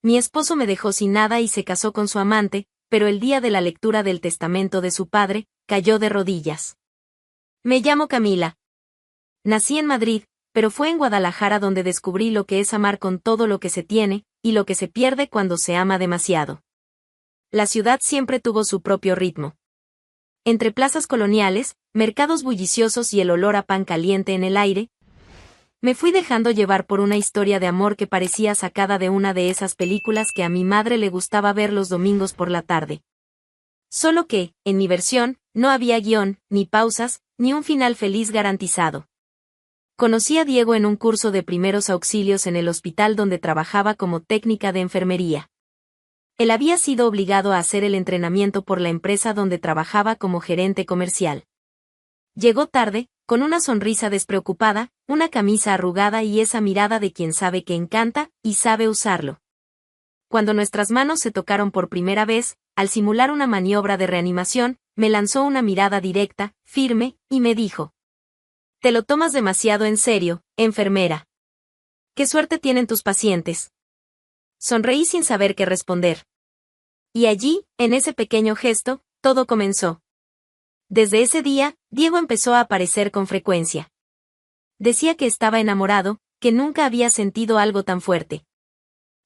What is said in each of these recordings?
Mi esposo me dejó sin nada y se casó con su amante, pero el día de la lectura del testamento de su padre, cayó de rodillas. Me llamo Camila. Nací en Madrid, pero fue en Guadalajara donde descubrí lo que es amar con todo lo que se tiene, y lo que se pierde cuando se ama demasiado. La ciudad siempre tuvo su propio ritmo. Entre plazas coloniales, mercados bulliciosos y el olor a pan caliente en el aire, me fui dejando llevar por una historia de amor que parecía sacada de una de esas películas que a mi madre le gustaba ver los domingos por la tarde. Solo que, en mi versión, no había guión, ni pausas, ni un final feliz garantizado. Conocí a Diego en un curso de primeros auxilios en el hospital donde trabajaba como técnica de enfermería. Él había sido obligado a hacer el entrenamiento por la empresa donde trabajaba como gerente comercial. Llegó tarde, con una sonrisa despreocupada, una camisa arrugada y esa mirada de quien sabe que encanta, y sabe usarlo. Cuando nuestras manos se tocaron por primera vez, al simular una maniobra de reanimación, me lanzó una mirada directa, firme, y me dijo: «Te lo tomas demasiado en serio, enfermera. ¿Qué suerte tienen tus pacientes?». Sonreí sin saber qué responder. Y allí, en ese pequeño gesto, todo comenzó. Desde ese día, Diego empezó a aparecer con frecuencia. Decía que estaba enamorado, que nunca había sentido algo tan fuerte.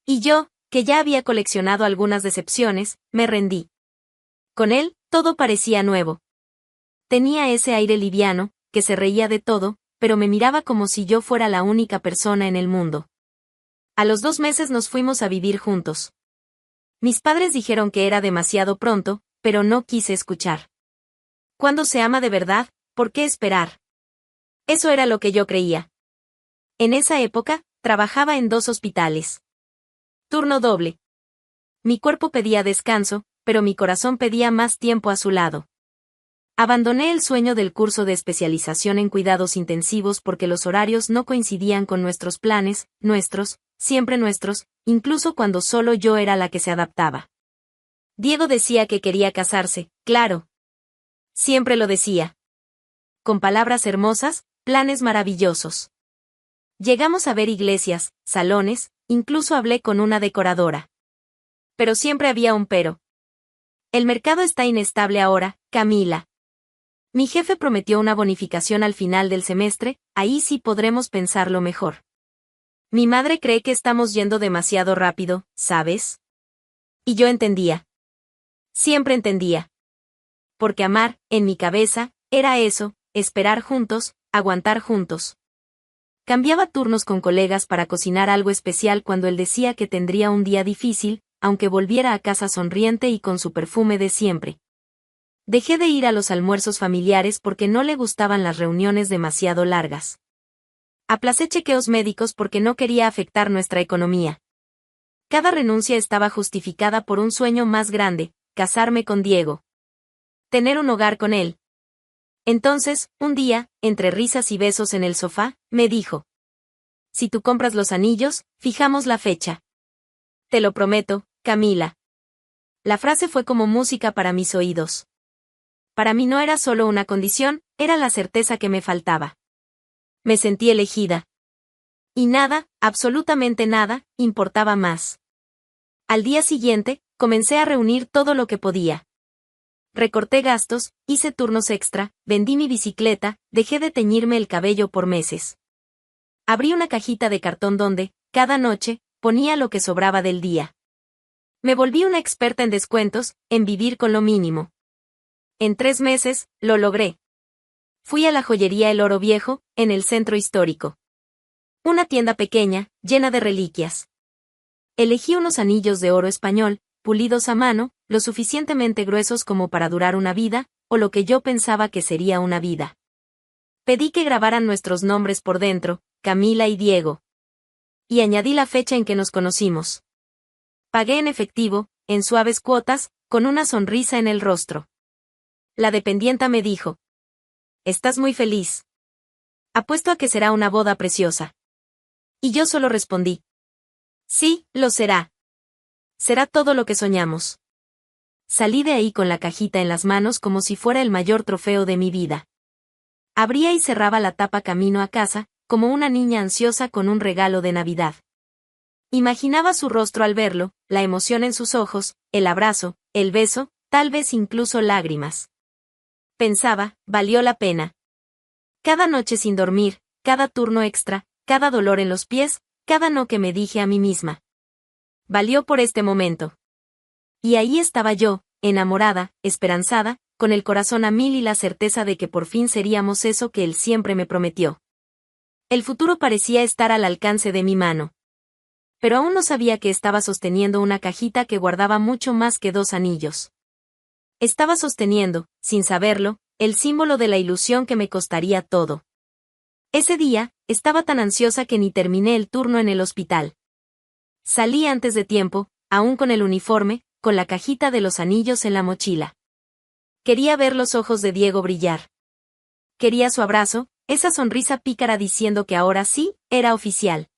Y yo, que ya había coleccionado algunas decepciones, me rendí. Con él, todo parecía nuevo. Tenía ese aire liviano, que se reía de todo, pero me miraba como si yo fuera la única persona en el mundo. A los 2 meses nos fuimos a vivir juntos. Mis padres dijeron que era demasiado pronto, pero no quise escuchar. Cuando se ama de verdad, ¿por qué esperar? Eso era lo que yo creía. En esa época, trabajaba en 2 hospitales. Turno doble. Mi cuerpo pedía descanso, pero mi corazón pedía más tiempo a su lado. Abandoné el sueño del curso de especialización en cuidados intensivos porque los horarios no coincidían con nuestros planes, siempre nuestros, incluso cuando solo yo era la que se adaptaba. Diego decía que quería casarse, claro. Siempre lo decía. Con palabras hermosas, planes maravillosos. Llegamos a ver iglesias, salones, incluso hablé con una decoradora. Pero siempre había un pero. El mercado está inestable ahora, Camila. Mi jefe prometió una bonificación al final del semestre, ahí sí podremos pensarlo mejor. Mi madre cree que estamos yendo demasiado rápido, ¿sabes? Y yo entendía. Siempre entendía. Porque amar, en mi cabeza, era eso, esperar juntos, aguantar juntos. Cambiaba turnos con colegas para cocinar algo especial cuando él decía que tendría un día difícil, aunque volviera a casa sonriente y con su perfume de siempre. Dejé de ir a los almuerzos familiares porque no le gustaban las reuniones demasiado largas. Aplacé chequeos médicos porque no quería afectar nuestra economía. Cada renuncia estaba justificada por un sueño más grande, casarme con Diego. Tener un hogar con él. Entonces, un día, entre risas y besos en el sofá, me dijo: «Si tú compras los anillos, fijamos la fecha». Te lo prometo, Camila. La frase fue como música para mis oídos. Para mí no era solo una condición, era la certeza que me faltaba. Me sentí elegida. Y nada, absolutamente nada, importaba más. Al día siguiente, comencé a reunir todo lo que podía. Recorté gastos, hice turnos extra, vendí mi bicicleta, dejé de teñirme el cabello por meses. Abrí una cajita de cartón donde, cada noche, ponía lo que sobraba del día. Me volví una experta en descuentos, en vivir con lo mínimo. En 3 meses, lo logré. Fui a la joyería El Oro Viejo, en el centro histórico. Una tienda pequeña, llena de reliquias. Elegí unos anillos de oro español, pulidos a mano, lo suficientemente gruesos como para durar una vida, o lo que yo pensaba que sería una vida. Pedí que grabaran nuestros nombres por dentro, Camila y Diego. Y añadí la fecha en que nos conocimos. Pagué en efectivo, en suaves cuotas, con una sonrisa en el rostro. La dependienta me dijo: «Estás muy feliz. Apuesto a que será una boda preciosa». Y yo solo respondí: «Sí, lo será. Será todo lo que soñamos». Salí de ahí con la cajita en las manos como si fuera el mayor trofeo de mi vida. Abría y cerraba la tapa camino a casa, como una niña ansiosa con un regalo de Navidad. Imaginaba su rostro al verlo, la emoción en sus ojos, el abrazo, el beso, tal vez incluso lágrimas. Pensaba, valió la pena. Cada noche sin dormir, cada turno extra, cada dolor en los pies, cada no que me dije a mí misma. Valió por este momento. Y ahí estaba yo, enamorada, esperanzada, con el corazón a mil y la certeza de que por fin seríamos eso que él siempre me prometió. El futuro parecía estar al alcance de mi mano. Pero aún no sabía que estaba sosteniendo una cajita que guardaba mucho más que 2 anillos. Estaba sosteniendo, sin saberlo, el símbolo de la ilusión que me costaría todo. Ese día, estaba tan ansiosa que ni terminé el turno en el hospital. Salí antes de tiempo, aún con el uniforme, con la cajita de los anillos en la mochila. Quería ver los ojos de Diego brillar. Quería su abrazo, esa sonrisa pícara diciendo que ahora sí, era oficial.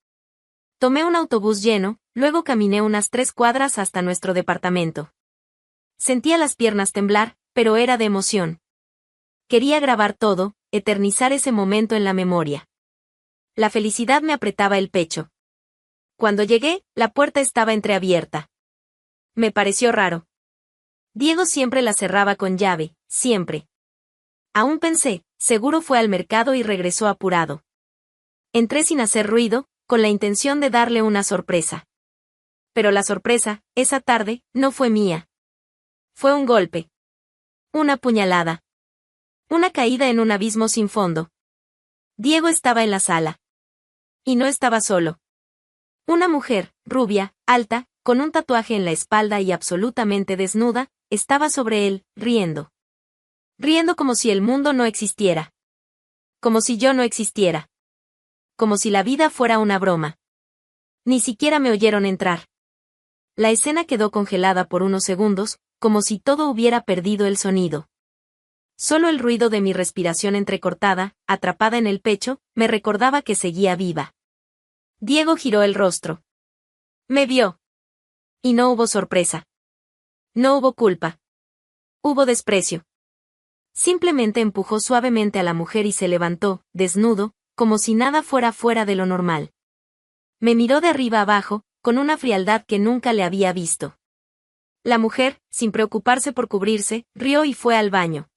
Tomé un autobús lleno, luego caminé unas 3 cuadras hasta nuestro departamento. Sentía las piernas temblar, pero era de emoción. Quería grabar todo, eternizar ese momento en la memoria. La felicidad me apretaba el pecho. Cuando llegué, la puerta estaba entreabierta. Me pareció raro. Diego siempre la cerraba con llave, siempre. Aún pensé, seguro fue al mercado y regresó apurado. Entré sin hacer ruido, con la intención de darle una sorpresa. Pero la sorpresa, esa tarde, no fue mía. Fue un golpe. Una puñalada. Una caída en un abismo sin fondo. Diego estaba en la sala. Y no estaba solo. Una mujer, rubia, alta, con un tatuaje en la espalda y absolutamente desnuda, estaba sobre él, riendo. Riendo como si el mundo no existiera. Como si yo no existiera. Como si la vida fuera una broma. Ni siquiera me oyeron entrar. La escena quedó congelada por unos segundos, como si todo hubiera perdido el sonido. Solo el ruido de mi respiración entrecortada, atrapada en el pecho, me recordaba que seguía viva. Diego giró el rostro. Me vio. Y no hubo sorpresa. No hubo culpa. Hubo desprecio. Simplemente empujó suavemente a la mujer y se levantó, desnudo, como si nada fuera fuera de lo normal. Me miró de arriba abajo, con una frialdad que nunca le había visto. La mujer, sin preocuparse por cubrirse, rió y fue al baño.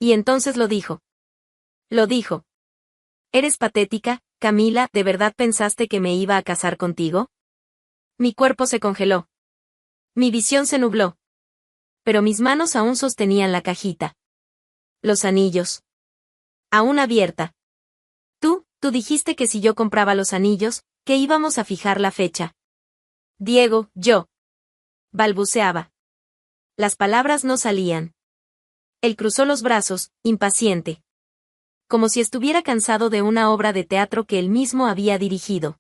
Y entonces lo dijo. Lo dijo. Eres patética, Camila, ¿de verdad pensaste que me iba a casar contigo? Mi cuerpo se congeló. Mi visión se nubló. Pero mis manos aún sostenían la cajita. Los anillos. Aún abierta. Tú dijiste que si yo compraba los anillos, que íbamos a fijar la fecha. Diego, yo. Balbuceaba. Las palabras no salían. Él cruzó los brazos, impaciente. Como si estuviera cansado de una obra de teatro que él mismo había dirigido.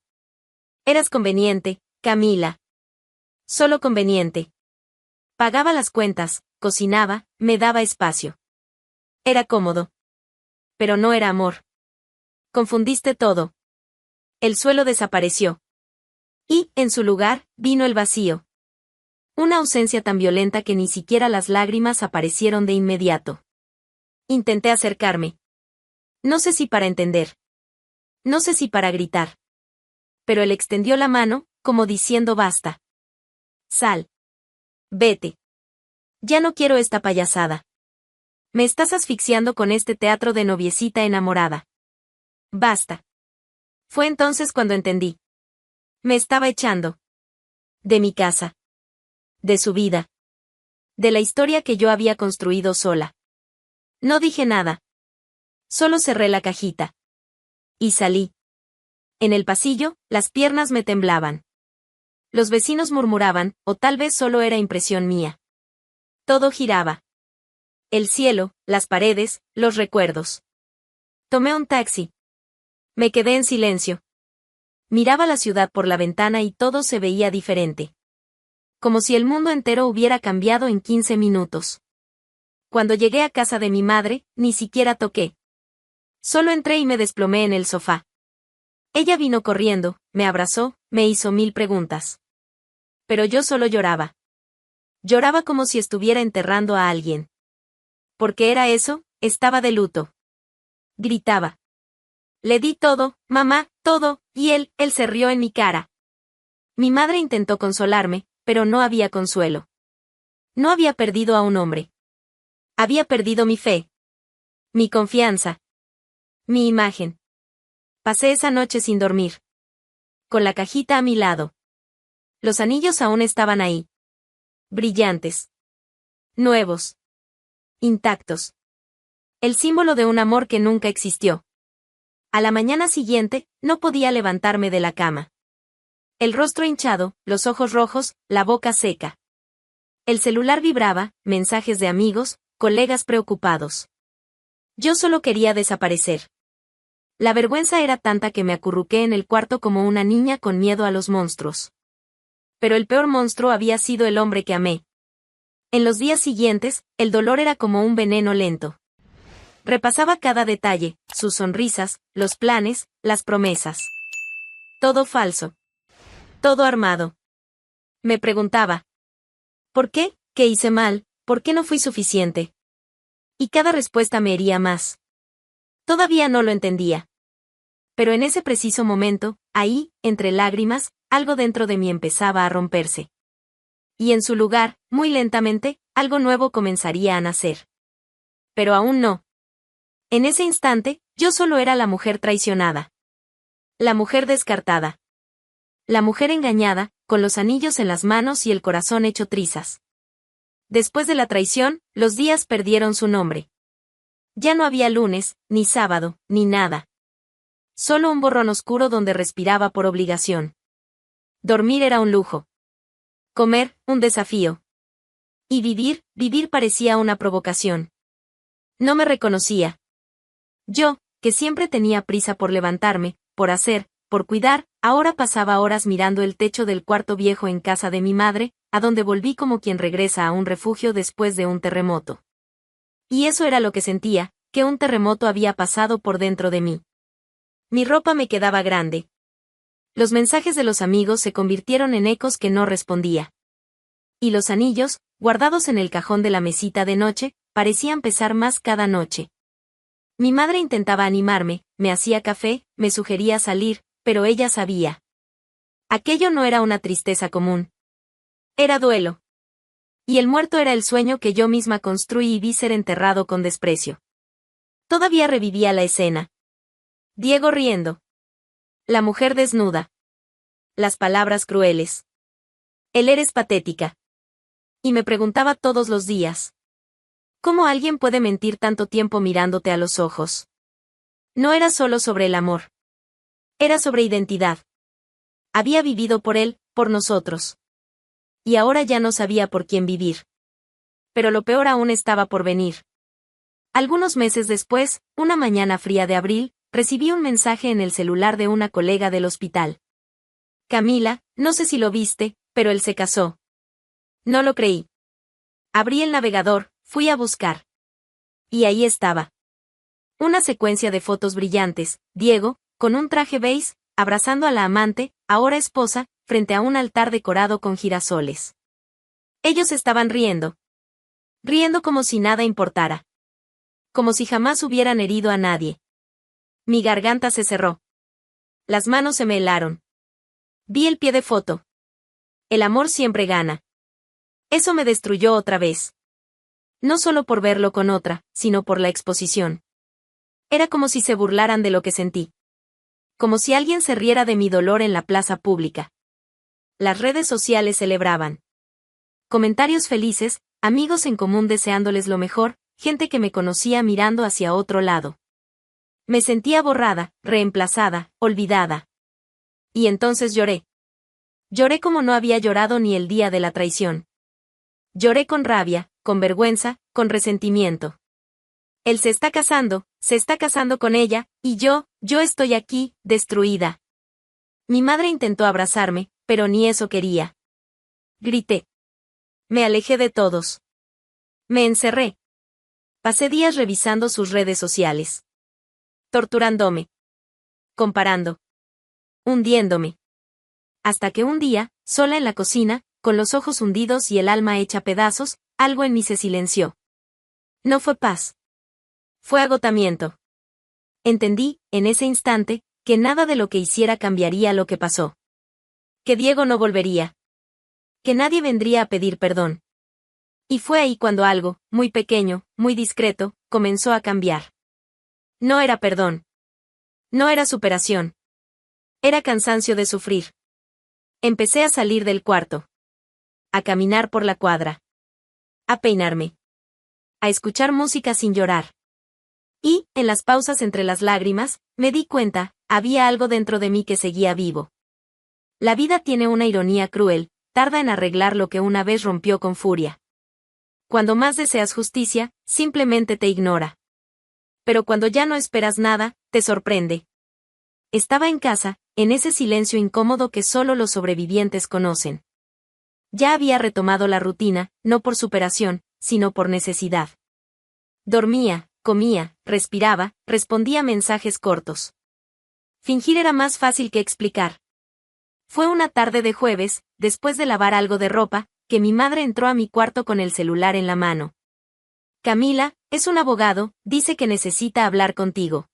Eras conveniente, Camila. Solo conveniente. Pagaba las cuentas, cocinaba, me daba espacio. Era cómodo. Pero no era amor. Confundiste todo. El suelo desapareció. Y, en su lugar, vino el vacío. Una ausencia tan violenta que ni siquiera las lágrimas aparecieron de inmediato. Intenté acercarme. No sé si para entender. No sé si para gritar. Pero él extendió la mano, como diciendo basta. Sal. Vete. Ya no quiero esta payasada. Me estás asfixiando con este teatro de noviecita enamorada. Basta. Fue entonces cuando entendí. Me estaba echando. De mi casa. De su vida. De la historia que yo había construido sola. No dije nada. Solo cerré la cajita. Y salí. En el pasillo, las piernas me temblaban. Los vecinos murmuraban, o tal vez solo era impresión mía. Todo giraba. El cielo, las paredes, los recuerdos. Tomé un taxi. Me quedé en silencio. Miraba la ciudad por la ventana y todo se veía diferente. Como si el mundo entero hubiera cambiado en 15 minutos. Cuando llegué a casa de mi madre, ni siquiera toqué. Solo entré y me desplomé en el sofá. Ella vino corriendo, me abrazó, me hizo 1000 preguntas. Pero yo solo lloraba. Lloraba como si estuviera enterrando a alguien. ¿Por qué era eso? Estaba de luto. Gritaba. Le di todo, mamá, todo, y él se rió en mi cara. Mi madre intentó consolarme, pero no había consuelo. No había perdido a un hombre. Había perdido mi fe. Mi confianza. Mi imagen. Pasé esa noche sin dormir. Con la cajita a mi lado. Los anillos aún estaban ahí. Brillantes. Nuevos. Intactos. El símbolo de un amor que nunca existió. A la mañana siguiente, no podía levantarme de la cama. El rostro hinchado, los ojos rojos, la boca seca. El celular vibraba, mensajes de amigos, colegas preocupados. Yo solo quería desaparecer. La vergüenza era tanta que me acurruqué en el cuarto como una niña con miedo a los monstruos. Pero el peor monstruo había sido el hombre que amé. En los días siguientes, el dolor era como un veneno lento. Repasaba cada detalle, sus sonrisas, los planes, las promesas. Todo falso. Todo armado. Me preguntaba. ¿Por qué? ¿Qué hice mal? ¿Por qué no fui suficiente? Y cada respuesta me hería más. Todavía no lo entendía. Pero en ese preciso momento, ahí, entre lágrimas, algo dentro de mí empezaba a romperse. Y en su lugar, muy lentamente, algo nuevo comenzaría a nacer. Pero aún no. En ese instante, yo solo era la mujer traicionada. La mujer descartada. La mujer engañada, con los anillos en las manos y el corazón hecho trizas. Después de la traición, los días perdieron su nombre. Ya no había lunes, ni sábado, ni nada. Solo un borrón oscuro donde respiraba por obligación. Dormir era un lujo. Comer, un desafío. Y vivir parecía una provocación. No me reconocía. Yo, que siempre tenía prisa por levantarme, por hacer, por cuidar, ahora pasaba horas mirando el techo del cuarto viejo en casa de mi madre, a donde volví como quien regresa a un refugio después de un terremoto. Y eso era lo que sentía, que un terremoto había pasado por dentro de mí. Mi ropa me quedaba grande. Los mensajes de los amigos se convirtieron en ecos que no respondía. Y los anillos, guardados en el cajón de la mesita de noche, parecían pesar más cada noche. Mi madre intentaba animarme, me hacía café, me sugería salir, pero ella sabía. Aquello no era una tristeza común. Era duelo. Y el muerto era el sueño que yo misma construí y vi ser enterrado con desprecio. Todavía revivía la escena. Diego riendo. La mujer desnuda. Las palabras crueles. El eres patética. Y me preguntaba todos los días. ¿Cómo alguien puede mentir tanto tiempo mirándote a los ojos? No era solo sobre el amor. Era sobre identidad. Había vivido por él, por nosotros. Y ahora ya no sabía por quién vivir. Pero lo peor aún estaba por venir. Algunos meses después, una mañana fría de abril, recibí un mensaje en el celular de una colega del hospital. Camila, no sé si lo viste, pero él se casó. No lo creí. Abrí el navegador, fui a buscar. Y ahí estaba. Una secuencia de fotos brillantes, Diego, con un traje beige, abrazando a la amante, ahora esposa, frente a un altar decorado con girasoles. Ellos estaban riendo. Riendo como si nada importara. Como si jamás hubieran herido a nadie. Mi garganta se cerró. Las manos se me helaron. Vi el pie de foto. El amor siempre gana. Eso me destruyó otra vez. No solo por verlo con otra, sino por la exposición. Era como si se burlaran de lo que sentí. Como si alguien se riera de mi dolor en la plaza pública. Las redes sociales celebraban. Comentarios felices, amigos en común deseándoles lo mejor, gente que me conocía mirando hacia otro lado. Me sentía borrada, reemplazada, olvidada. Y entonces lloré. Lloré como no había llorado ni el día de la traición. Lloré con rabia, con vergüenza, con resentimiento. Él se está casando con ella, y yo estoy aquí, destruida. Mi madre intentó abrazarme, pero ni eso quería. Grité. Me alejé de todos. Me encerré. Pasé días revisando sus redes sociales. Torturándome. Comparando. Hundiéndome. Hasta que un día, sola en la cocina, con los ojos hundidos y el alma hecha pedazos, algo en mí se silenció. No fue paz. Fue agotamiento. Entendí, en ese instante, que nada de lo que hiciera cambiaría lo que pasó. que Diego no volvería. Que nadie vendría a pedir perdón. Y fue ahí cuando algo, muy pequeño, muy discreto, comenzó a cambiar. No era perdón. No era superación. Era cansancio de sufrir. Empecé a salir del cuarto. A caminar por la cuadra. A peinarme. A escuchar música sin llorar. Y, en las pausas entre las lágrimas, me di cuenta, había algo dentro de mí que seguía vivo. La vida tiene una ironía cruel, tarda en arreglar lo que una vez rompió con furia. Cuando más deseas justicia, simplemente te ignora. Pero cuando ya no esperas nada, te sorprende. Estaba en casa, en ese silencio incómodo que solo los sobrevivientes conocen. Ya había retomado la rutina, no por superación, sino por necesidad. Dormía, comía, respiraba, respondía mensajes cortos. Fingir era más fácil que explicar. Fue una tarde de jueves, después de lavar algo de ropa, que mi madre entró a mi cuarto con el celular en la mano. Camila, es un abogado, dice que necesita hablar contigo.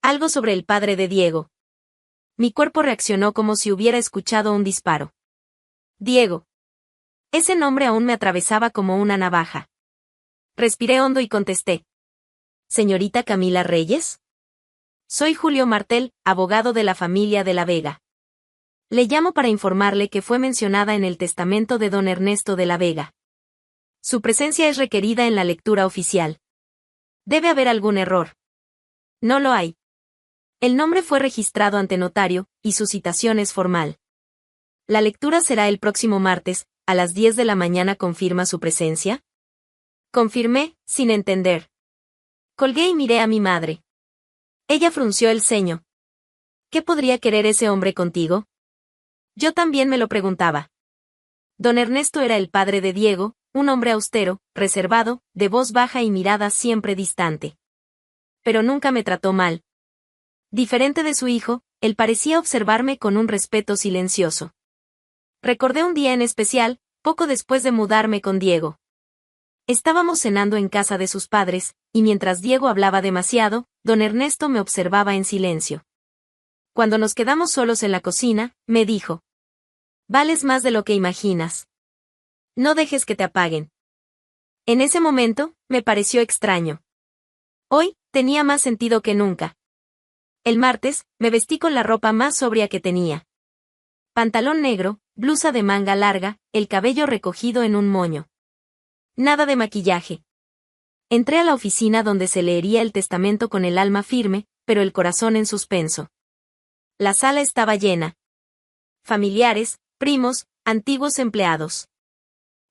Algo sobre el padre de Diego. Mi cuerpo reaccionó como si hubiera escuchado un disparo. Diego. Ese nombre aún me atravesaba como una navaja. Respiré hondo y contesté. ¿Señorita Camila Reyes? Soy Julio Martel, abogado de la familia de la Vega. Le llamo para informarle que fue mencionada en el testamento de don Ernesto de la Vega. Su presencia es requerida en la lectura oficial. Debe haber algún error. No lo hay. El nombre fue registrado ante notario, y su citación es formal. La lectura será el próximo martes, a las 10 de la mañana. ¿Confirma su presencia? Confirmé, sin entender. Colgué y miré a mi madre. Ella frunció el ceño. ¿Qué podría querer ese hombre contigo? Yo también me lo preguntaba. Don Ernesto era el padre de Diego, un hombre austero, reservado, de voz baja y mirada siempre distante. Pero nunca me trató mal. Diferente de su hijo, él parecía observarme con un respeto silencioso. Recordé un día en especial, poco después de mudarme con Diego. Estábamos cenando en casa de sus padres, y mientras Diego hablaba demasiado, don Ernesto me observaba en silencio. Cuando nos quedamos solos en la cocina, me dijo: «Vales más de lo que imaginas. No dejes que te apaguen». En ese momento, me pareció extraño. Hoy, tenía más sentido que nunca. El martes, me vestí con la ropa más sobria que tenía. Pantalón negro, blusa de manga larga, el cabello recogido en un moño. Nada de maquillaje. Entré a la oficina donde se leería el testamento con el alma firme, pero el corazón en suspenso. La sala estaba llena. Familiares, primos, antiguos empleados.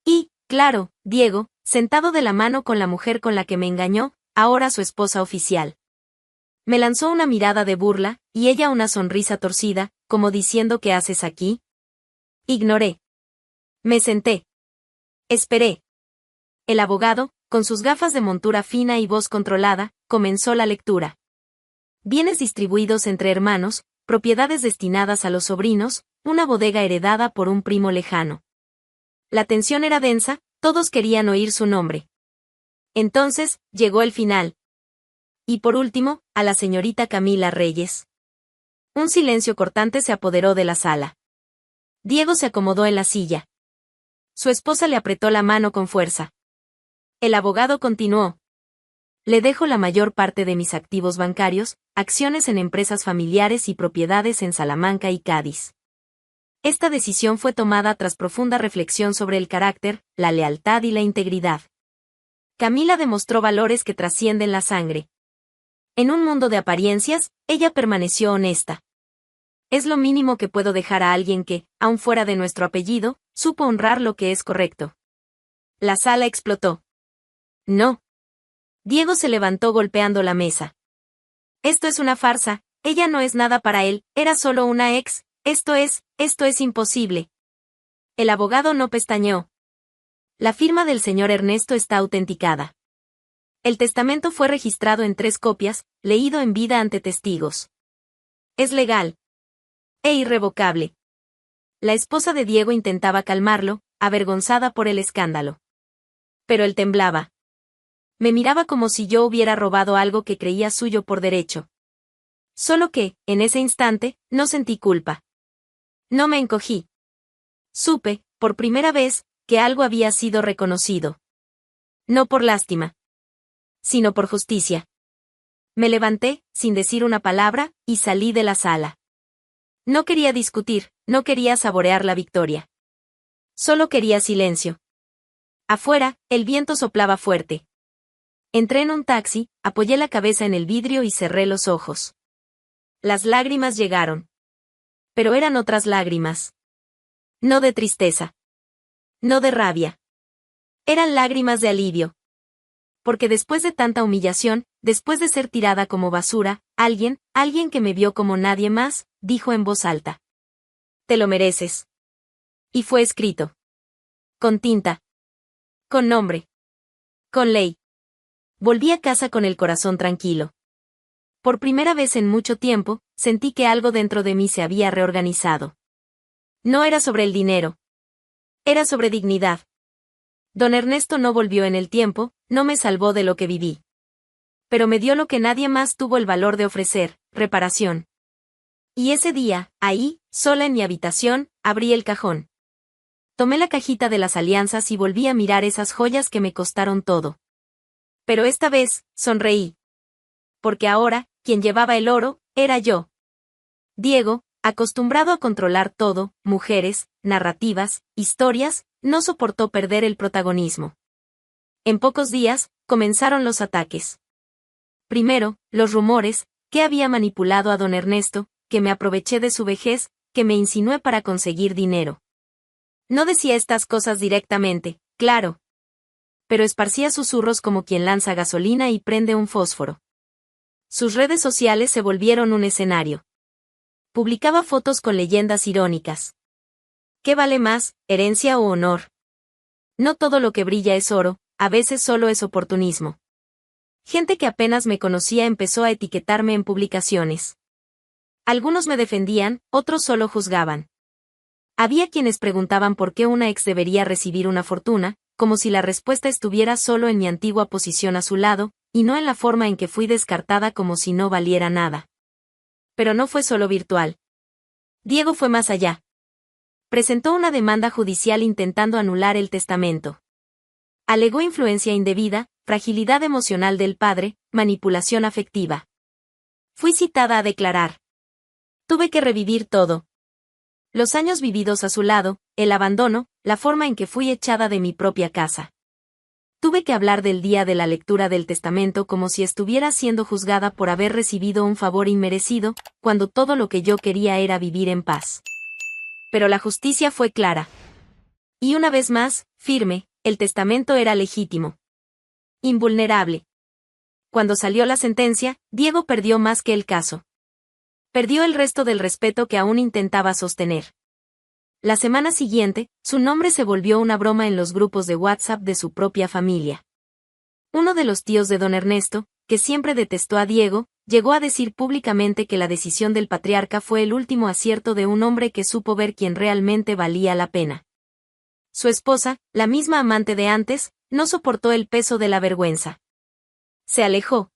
Y, claro, Diego, sentado de la mano con la mujer con la que me engañó, ahora su esposa oficial. Me lanzó una mirada de burla, y ella una sonrisa torcida, como diciendo: ¿qué haces aquí? Ignoré. Me senté. Esperé. El abogado, con sus gafas de montura fina y voz controlada, comenzó la lectura. Bienes distribuidos entre hermanos, propiedades destinadas a los sobrinos, una bodega heredada por un primo lejano. La tensión era densa, todos querían oír su nombre. Entonces, llegó el final. Y por último, a la señorita Camila Reyes. Un silencio cortante se apoderó de la sala. Diego se acomodó en la silla. Su esposa le apretó la mano con fuerza. El abogado continuó. Le dejo la mayor parte de mis activos bancarios, acciones en empresas familiares y propiedades en Salamanca y Cádiz. Esta decisión fue tomada tras profunda reflexión sobre el carácter, la lealtad y la integridad. Camila demostró valores que trascienden la sangre. En un mundo de apariencias, ella permaneció honesta. Es lo mínimo que puedo dejar a alguien que, aun fuera de nuestro apellido, supo honrar lo que es correcto. La sala explotó. No. Diego se levantó golpeando la mesa. Esto es una farsa, ella no es nada para él, era solo una ex, esto es imposible. El abogado no pestañeó. La firma del señor Ernesto está autenticada. El testamento fue registrado en 3 copias, leído en vida ante testigos. Es legal. E irrevocable. La esposa de Diego intentaba calmarlo, avergonzada por el escándalo. Pero él temblaba. Me miraba como si yo hubiera robado algo que creía suyo por derecho. Solo que, en ese instante, no sentí culpa. No me encogí. Supe, por primera vez, que algo había sido reconocido. No por lástima, sino por justicia. Me levanté, sin decir una palabra, y salí de la sala. No quería discutir, no quería saborear la victoria. Solo quería silencio. Afuera, el viento soplaba fuerte. Entré en un taxi, apoyé la cabeza en el vidrio y cerré los ojos. Las lágrimas llegaron. Pero eran otras lágrimas. No de tristeza. No de rabia. Eran lágrimas de alivio. Porque después de tanta humillación, después de ser tirada como basura, alguien que me vio como nadie más, dijo en voz alta. Te lo mereces. Y fue escrito. Con tinta. Con nombre. Con ley. Volví a casa con el corazón tranquilo. Por primera vez en mucho tiempo, sentí que algo dentro de mí se había reorganizado. No era sobre el dinero. Era sobre dignidad. Don Ernesto no volvió en el tiempo, no me salvó de lo que viví. Pero me dio lo que nadie más tuvo el valor de ofrecer, reparación. Y ese día, ahí, sola en mi habitación, abrí el cajón. Tomé la cajita de las alianzas y volví a mirar esas joyas que me costaron todo. Pero esta vez, sonreí. Porque ahora, quien llevaba el oro, era yo. Diego, acostumbrado a controlar todo, mujeres, narrativas, historias, no soportó perder el protagonismo. En pocos días, comenzaron los ataques. Primero, los rumores, que había manipulado a don Ernesto, que me aproveché de su vejez, que me insinué para conseguir dinero. No decía estas cosas directamente, claro. Pero esparcía susurros como quien lanza gasolina y prende un fósforo. Sus redes sociales se volvieron un escenario. Publicaba fotos con leyendas irónicas. ¿Qué vale más, herencia o honor? No todo lo que brilla es oro, a veces solo es oportunismo. Gente que apenas me conocía empezó a etiquetarme en publicaciones. Algunos me defendían, otros solo juzgaban. Había quienes preguntaban por qué una ex debería recibir una fortuna, como si la respuesta estuviera solo en mi antigua posición a su lado, y no en la forma en que fui descartada como si no valiera nada. Pero no fue solo virtual. Diego fue más allá. Presentó una demanda judicial intentando anular el testamento. Alegó influencia indebida, fragilidad emocional del padre, manipulación afectiva. Fui citada a declarar. Tuve que revivir todo. Los años vividos a su lado, el abandono, la forma en que fui echada de mi propia casa. Tuve que hablar del día de la lectura del testamento como si estuviera siendo juzgada por haber recibido un favor inmerecido, cuando todo lo que yo quería era vivir en paz. Pero la justicia fue clara. Y una vez más, firme, el testamento era legítimo. Invulnerable. Cuando salió la sentencia, Diego perdió más que el caso. Perdió el resto del respeto que aún intentaba sostener. La semana siguiente, su nombre se volvió una broma en los grupos de WhatsApp de su propia familia. Uno de los tíos de don Ernesto, que siempre detestó a Diego, llegó a decir públicamente que la decisión del patriarca fue el último acierto de un hombre que supo ver quién realmente valía la pena. Su esposa, la misma amante de antes, no soportó el peso de la vergüenza. Se alejó.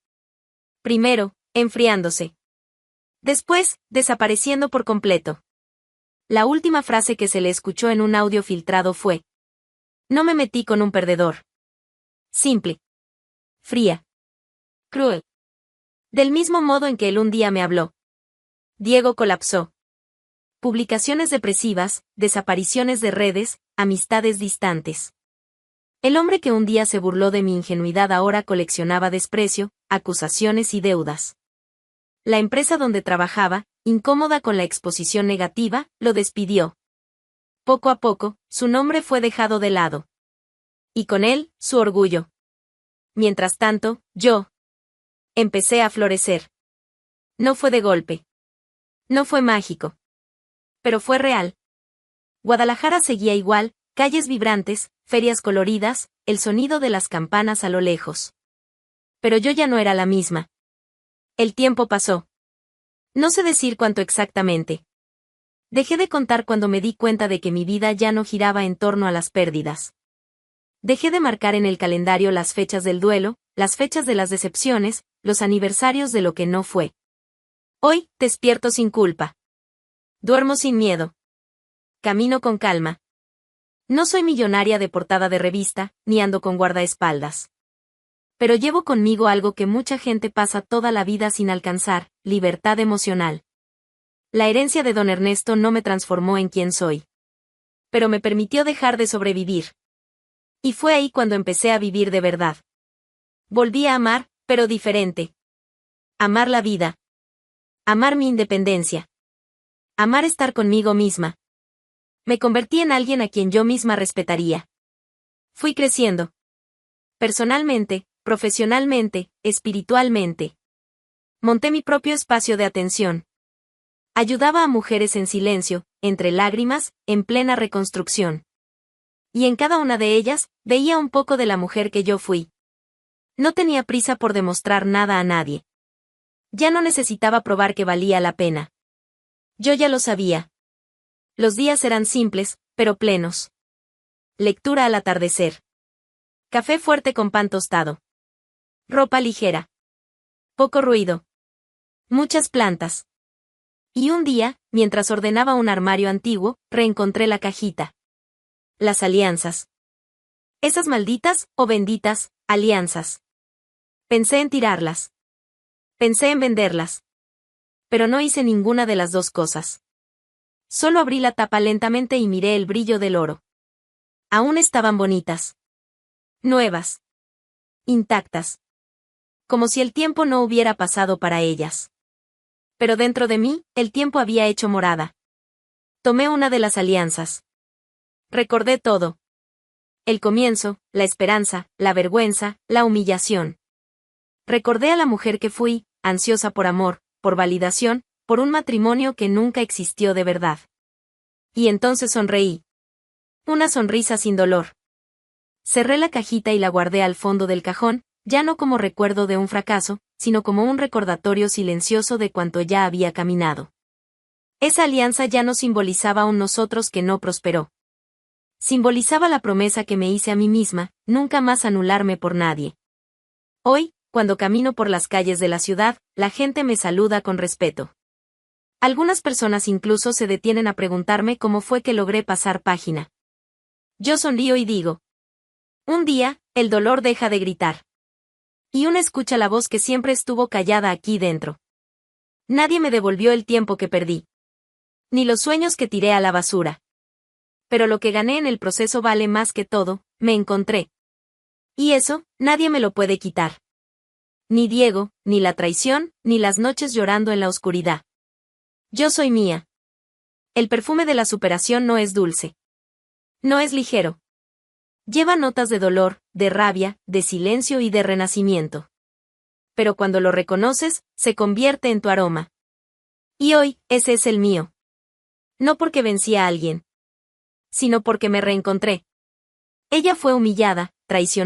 Primero, enfriándose. Después, desapareciendo por completo. La última frase que se le escuchó en un audio filtrado fue: no me metí con un perdedor. Simple. Fría. Cruel. Del mismo modo en que él un día me habló. Diego colapsó. Publicaciones depresivas, desapariciones de redes, amistades distantes. El hombre que un día se burló de mi ingenuidad ahora coleccionaba desprecio, acusaciones y deudas. La empresa donde trabajaba, incómoda con la exposición negativa, lo despidió. Poco a poco, su nombre fue dejado de lado. Y con él, su orgullo. Mientras tanto, yo empecé a florecer. No fue de golpe. No fue mágico. Pero fue real. Guadalajara seguía igual, calles vibrantes, ferias coloridas, el sonido de las campanas a lo lejos. Pero yo ya no era la misma. El tiempo pasó. No sé decir cuánto exactamente. Dejé de contar cuando me di cuenta de que mi vida ya no giraba en torno a las pérdidas. Dejé de marcar en el calendario las fechas del duelo, las fechas de las decepciones, los aniversarios de lo que no fue. Hoy, despierto sin culpa. Duermo sin miedo. camino con calma. No soy millonaria de portada de revista, ni ando con guardaespaldas. Pero llevo conmigo algo que mucha gente pasa toda la vida sin alcanzar: libertad emocional. La herencia de don Ernesto no me transformó en quien soy, pero me permitió dejar de sobrevivir. Y fue ahí cuando empecé a vivir de verdad. Volví a amar, pero diferente. Amar la vida. Amar mi independencia. Amar estar conmigo misma. Me convertí en alguien a quien yo misma respetaría. Fui creciendo. Personalmente, profesionalmente, espiritualmente. Monté mi propio espacio de atención. Ayudaba a mujeres en silencio, entre lágrimas, en plena reconstrucción. Y en cada una de ellas, veía un poco de la mujer que yo fui. No tenía prisa por demostrar nada a nadie. Ya no necesitaba probar que valía la pena. Yo ya lo sabía. Los días eran simples, pero plenos. Lectura al atardecer. Café fuerte con pan tostado. Ropa ligera. Poco ruido. Muchas plantas. Y un día, mientras ordenaba un armario antiguo, reencontré la cajita. Las alianzas. Esas malditas, o benditas, alianzas. Pensé en tirarlas. Pensé en venderlas. Pero no hice ninguna de las dos cosas. Solo abrí la tapa lentamente y miré el brillo del oro. Aún estaban bonitas. Nuevas. Intactas. Como si el tiempo no hubiera pasado para ellas. Pero dentro de mí, el tiempo había hecho morada. Tomé una de las alianzas. Recordé todo. El comienzo, la esperanza, la vergüenza, la humillación. Recordé a la mujer que fui, ansiosa por amor, por validación, por un matrimonio que nunca existió de verdad. Y entonces sonreí. Una sonrisa sin dolor. Cerré la cajita y la guardé al fondo del cajón, ya no como recuerdo de un fracaso, sino como un recordatorio silencioso de cuanto ya había caminado. Esa alianza ya no simbolizaba un nosotros que no prosperó. Simbolizaba la promesa que me hice a mí misma, nunca más anularme por nadie. Hoy, cuando camino por las calles de la ciudad, la gente me saluda con respeto. Algunas personas incluso se detienen a preguntarme cómo fue que logré pasar página. Yo sonrío y digo: un día, el dolor deja de gritar. Y uno escucha la voz que siempre estuvo callada aquí dentro. Nadie me devolvió el tiempo que perdí. Ni los sueños que tiré a la basura. Pero lo que gané en el proceso vale más que todo: me encontré. Y eso, nadie me lo puede quitar. Ni Diego, ni la traición, ni las noches llorando en la oscuridad. Yo soy mía. El perfume de la superación no es dulce. No es ligero. Lleva notas de dolor, de rabia, de silencio y de renacimiento. Pero cuando lo reconoces, se convierte en tu aroma. Y hoy, ese es el mío. No porque vencí a alguien, sino porque me reencontré. Ella fue humillada, traicionada.